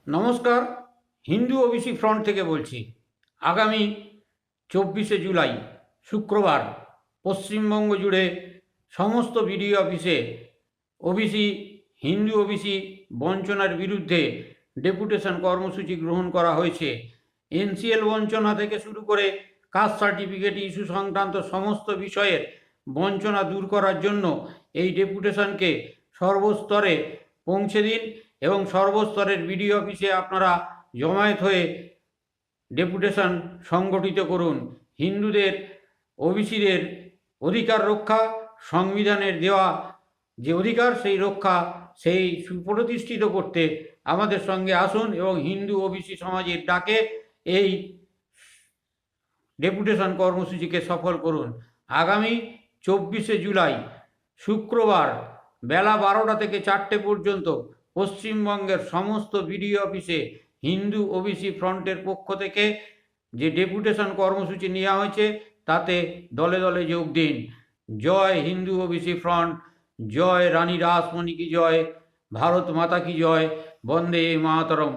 নমস্কার, Hindu OBC front থেকে বলছি। আগামী 24শে জুলাই শুক্রবার পশ্চিমবঙ্গ জুড়ে সমস্ত বিডিও অফিসে ওবিসি হিন্দু ওবিসি বঞ্চনার বিরুদ্ধে ডেপুটেশন কর্মসূচি গ্রহণ করা হয়েছে। এনসিএল বঞ্চনা থেকে শুরু করে কাস্ট সার্টিফিকেট ইস্যু সংক্রান্ত সমস্ত বিষয়ের বঞ্চনা দূর করার জন্য এই ডেপুটেশনকে সর্বস্তরে পৌঁছে দিন এবং সর্বস্তরের বিডিও অফিসে আপনারা জমায়েত হয়ে ডেপুটেশন সংগঠিত করুন। হিন্দুদের ওবিসিদের অধিকার রক্ষা, সংবিধানের দেওয়া যে অধিকার সেই রক্ষা সেই সুপ্রতিষ্ঠিত করতে আমাদের সঙ্গে আসুন এবং হিন্দু ওবিসি সমাজের ডাকে এই ডেপুটেশন কর্মসূচিকে সফল করুন। আগামী 24শে জুলাই শুক্রবার বেলা 12টা থেকে 4টে পর্যন্ত পশ্চিমবঙ্গের সমস্ত বিডিও অফিসে হিন্দু ওবিসি ফ্রন্টের পক্ষ থেকে যে ডেপুটেশন কর্মসূচি নেওয়া হয়েছে তাতে দলে দলে যোগ দিন। জয় হিন্দু ওবিসি ফ্রন্ট, জয় রানী রাসমণি কি জয়, ভারত মাতা কি জয়, বন্দে মাতরম।